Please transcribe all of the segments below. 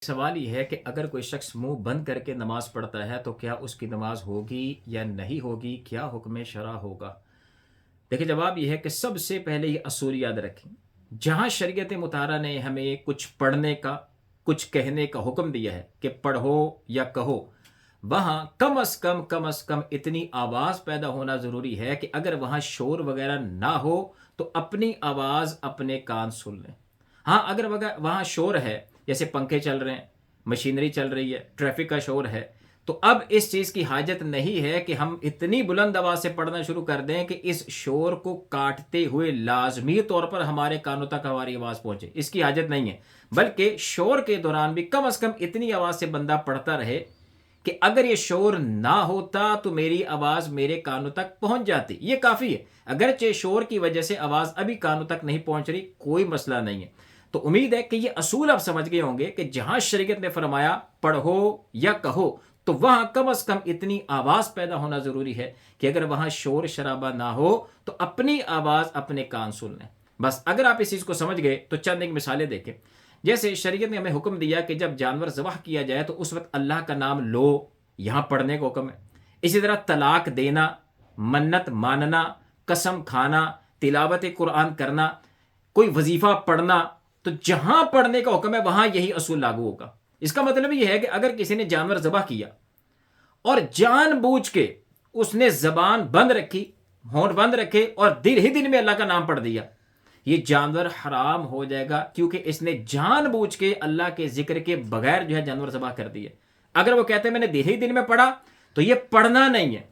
سوال یہ ہے کہ اگر کوئی شخص منہ بند کر کے نماز پڑھتا ہے تو کیا اس کی نماز ہوگی یا نہیں ہوگی، کیا حکم شرع ہوگا؟ دیکھیں، جواب یہ ہے کہ سب سے پہلے یہ اصول یاد رکھیں۔ جہاں شریعت مطہرہ نے ہمیں کچھ پڑھنے کا، کچھ کہنے کا حکم دیا ہے کہ پڑھو یا کہو، وہاں کم از کم اتنی آواز پیدا ہونا ضروری ہے کہ اگر وہاں شور وغیرہ نہ ہو تو اپنی آواز اپنے کان سن لیں۔ ہاں، اگر وہاں شور ہے، جیسے پنکھے چل رہے ہیں، مشینری چل رہی ہے، ٹریفک کا شور ہے، تو اب اس چیز کی حاجت نہیں ہے کہ ہم اتنی بلند آواز سے پڑھنا شروع کر دیں کہ اس شور کو کاٹتے ہوئے لازمی طور پر ہمارے کانوں تک ہماری آواز پہنچے۔ اس کی حاجت نہیں ہے، بلکہ شور کے دوران بھی کم از کم اتنی آواز سے بندہ پڑھتا رہے کہ اگر یہ شور نہ ہوتا تو میری آواز میرے کانوں تک پہنچ جاتی، یہ کافی ہے۔ اگرچہ شور کی وجہ سے آواز ابھی کانوں تک نہیں پہنچ رہی، کوئی مسئلہ نہیں ہے۔ تو امید ہے کہ یہ اصول آپ سمجھ گئے ہوں گے کہ جہاں شریعت نے فرمایا پڑھو یا کہو تو وہاں کم از کم اتنی آواز پیدا ہونا ضروری ہے کہ اگر وہاں شور شرابہ نہ ہو تو اپنی آواز اپنے کان سن لیں۔ بس اگر آپ اس چیز کو سمجھ گئے تو چند ایک مثالیں دیکھیں۔ جیسے شریعت نے ہمیں حکم دیا کہ جب جانور ذبح کیا جائے تو اس وقت اللہ کا نام لو، یہاں پڑھنے کو حکم ہے۔ اسی طرح طلاق دینا، منت ماننا، قسم کھانا، تلاوت قرآن کرنا، کوئی وظیفہ پڑھنا، تو جہاں پڑھنے کا حکم ہے وہاں یہی اصول لاگو ہوگا۔ اس کا مطلب یہ ہے کہ اگر کسی نے جانور ذبح کیا اور جان بوجھ کے اس نے زبان بند رکھی، ہونٹ بند رکھے اور دل ہی دل میں اللہ کا نام پڑھ دیا، یہ جانور حرام ہو جائے گا، کیونکہ اس نے جان بوجھ کے اللہ کے ذکر کے بغیر جانور ذبح کر دیا۔ اگر وہ کہتے ہیں میں نے دل ہی دل میں پڑھا تو یہ پڑھنا نہیں ہے۔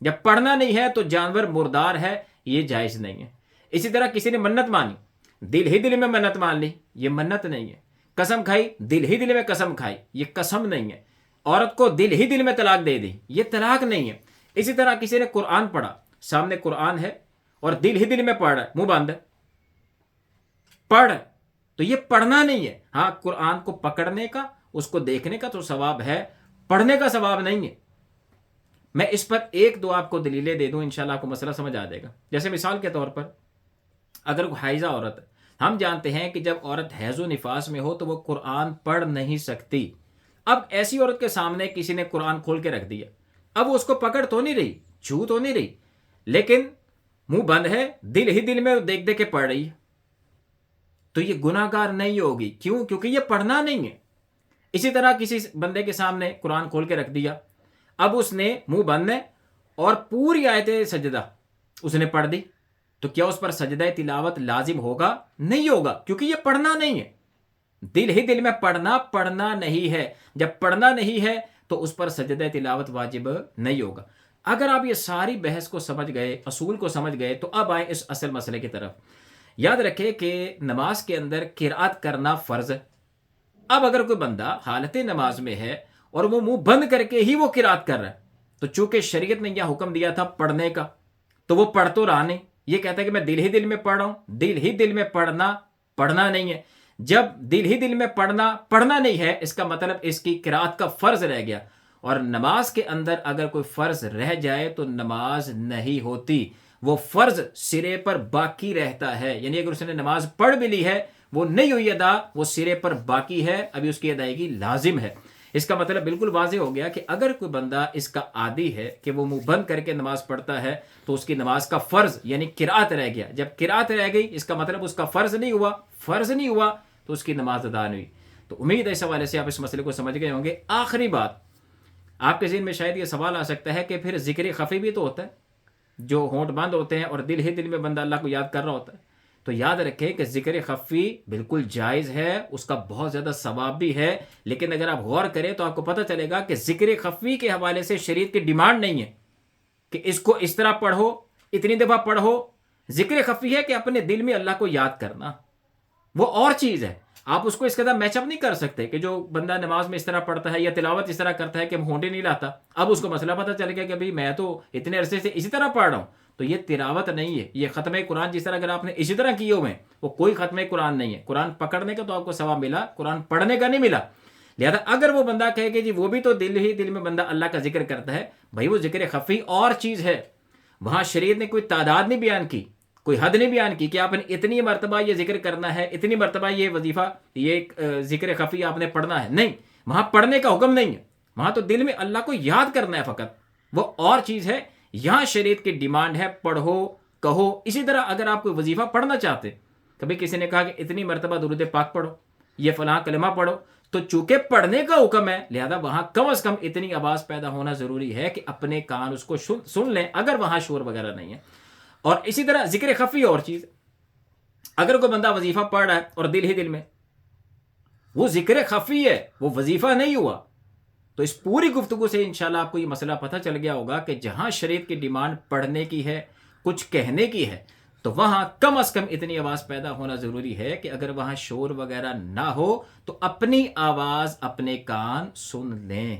جب پڑھنا نہیں ہے تو جانور مردار ہے، یہ جائز نہیں ہے۔ اسی طرح کسی نے منت مانی، دل ہی دل میں منت مان لی، یہ منت نہیں ہے۔ قسم کھائی، دل ہی دل میں قسم کھائی، یہ قسم نہیں ہے۔ عورت کو دل ہی دل میں طلاق دے دی، یہ طلاق نہیں ہے۔ اسی طرح کسی نے قرآن پڑھا، سامنے قرآن ہے اور دل ہی دل میں پڑھ رہا ہے، منہ بند ہے، پڑھ، تو یہ پڑھنا نہیں ہے۔ ہاں، قرآن کو پکڑنے کا، اس کو دیکھنے کا تو ثواب ہے، پڑھنے کا ثواب نہیں ہے۔ میں اس پر ایک دو آپ کو دلیلیں دے دوں، انشاءاللہ آپ کو مسئلہ سمجھ آ جائے گا۔ جیسے مثال کے طور پر اگر کوئی حائضہ عورت ہے، ہم جانتے ہیں کہ جب عورت حیض و نفاس میں ہو تو وہ قرآن پڑھ نہیں سکتی۔ اب ایسی عورت کے سامنے کسی نے قرآن کھول کے رکھ دیا، اب وہ اس کو پکڑ تو نہیں رہی، چھو تو نہیں رہی، لیکن منہ بند ہے، دل ہی دل میں دیکھ دیکھ کے پڑھ رہی ہے، تو یہ گناہ گار نہیں ہوگی۔ کیوں؟ کیونکہ یہ پڑھنا نہیں ہے۔ اسی طرح کسی بندے کے سامنے قرآن کھول کے رکھ دیا، اب اس نے منہ بند ہے اور پوری آیت سجدہ اس نے پڑھ دی، تو کیا اس پر سجدہ تلاوت لازم ہوگا؟ نہیں ہوگا، کیونکہ یہ پڑھنا نہیں ہے۔ دل ہی دل میں پڑھنا نہیں ہے۔ جب پڑھنا نہیں ہے تو اس پر سجدہ تلاوت واجب نہیں ہوگا۔ اگر آپ یہ ساری بحث کو سمجھ گئے، اصول کو سمجھ گئے، تو اب آئیں اس اصل مسئلے کی طرف۔ یاد رکھیں کہ نماز کے اندر قرات کرنا فرض ہے۔ اب اگر کوئی بندہ حالت نماز میں ہے اور وہ منہ بند کر کے ہی وہ قرات کر رہا ہے، تو چونکہ شریعت نے یہ حکم دیا تھا پڑھنے کا، تو وہ پڑھ تو رہا نہیں، یہ کہتا ہے کہ میں دل ہی دل میں پڑھ رہا ہوں۔ دل ہی دل میں پڑھنا نہیں ہے۔ جب دل ہی دل میں پڑھنا نہیں ہے، اس کا مطلب اس کی قرات کا فرض رہ گیا، اور نماز کے اندر اگر کوئی فرض رہ جائے تو نماز نہیں ہوتی، وہ فرض سرے پر باقی رہتا ہے۔ یعنی اگر اس نے نماز پڑھ بھی لی ہے، وہ نہیں ہوئی ادا، وہ سرے پر باقی ہے، ابھی اس کی ادائیگی لازم ہے۔ اس کا مطلب بالکل واضح ہو گیا کہ اگر کوئی بندہ اس کا عادی ہے کہ وہ منہ بند کر کے نماز پڑھتا ہے تو اس کی نماز کا فرض یعنی قرات رہ گیا۔ جب قرات رہ گئی، اس کا مطلب اس کا فرض نہیں ہوا تو اس کی نماز ادا نہیں ہوئی۔ تو امید ہے اس حوالے سے آپ اس مسئلے کو سمجھ گئے ہوں گے۔ آخری بات، آپ کے ذہن میں شاید یہ سوال آ سکتا ہے کہ پھر ذکر خفی بھی تو ہوتا ہے، جو ہونٹ بند ہوتے ہیں اور دل ہی دل میں بندہ اللہ کو یاد کر رہا ہوتا ہے۔ تو یاد رکھیں کہ ذکر خفی بالکل جائز ہے، اس کا بہت زیادہ ثواب بھی ہے، لیکن اگر آپ غور کریں تو آپ کو پتہ چلے گا کہ ذکر خفی کے حوالے سے شریعت کی ڈیمانڈ نہیں ہے کہ اس کو اس طرح پڑھو، اتنی دفعہ پڑھو۔ ذکر خفی ہے کہ اپنے دل میں اللہ کو یاد کرنا، وہ اور چیز ہے۔ آپ اس کو اس کے ساتھ میچ اپ نہیں کر سکتے کہ جو بندہ نماز میں اس طرح پڑھتا ہے یا تلاوت اس طرح کرتا ہے کہ ہونٹے نہیں لاتا، اب اس کو مسئلہ پتہ چل گیا کہ بھئی میں تو اتنے عرصے سے اسی طرح پڑھ رہا ہوں، تو یہ تلاوت نہیں ہے، یہ ختم قرآن جس طرح اگر آپ نے اسی طرح کیے ہوئے ہیں، وہ کوئی ختم قرآن نہیں ہے۔ قرآن پکڑنے کا تو آپ کو ثواب ملا، قرآن پڑھنے کا نہیں ملا۔ لہذا اگر وہ بندہ کہے کہ جی وہ بھی تو دل ہی دل میں بندہ اللہ کا ذکر کرتا ہے، بھائی وہ ذکر خفی اور چیز ہے، وہاں شریعت نے کوئی تعداد نہیں بیان کی، کوئی حد نہیں بیان کی کہ آپ نے اتنی مرتبہ یہ ذکر کرنا ہے، اتنی مرتبہ یہ وظیفہ، یہ ذکر خفی آپ نے پڑھنا ہے. نہیں، وہاں پڑھنے کا حکم نہیں ہے، وہاں تو دل میں اللہ کو یاد کرنا ہے فقط، وہ اور چیز ہے. یہاں شریعت کی ڈیمانڈ ہے پڑھو کہو. اسی طرح اگر آپ کوئی وظیفہ پڑھنا چاہتے، کبھی کسی نے کہا کہ اتنی مرتبہ درود پاک پڑھو، یہ فلاں کلمہ پڑھو، تو چونکہ پڑھنے کا حکم ہے لہذا وہاں کم از کم اتنی آواز پیدا ہونا ضروری ہے کہ اپنے کان اس کو سن لیں اگر وہاں شور وغیرہ نہیں ہے. اور اسی طرح ذکر خفی اور چیز، اگر کوئی بندہ وظیفہ پڑھ رہا ہے اور دل ہی دل میں، وہ ذکر خفی ہے، وہ وظیفہ نہیں ہوا. تو اس پوری گفتگو سے انشاءاللہ آپ کو یہ مسئلہ پتہ چل گیا ہوگا کہ جہاں شریعت کی ڈیمانڈ پڑھنے کی ہے، کچھ کہنے کی ہے، تو وہاں کم از کم اتنی آواز پیدا ہونا ضروری ہے کہ اگر وہاں شور وغیرہ نہ ہو تو اپنی آواز اپنے کان سن لیں.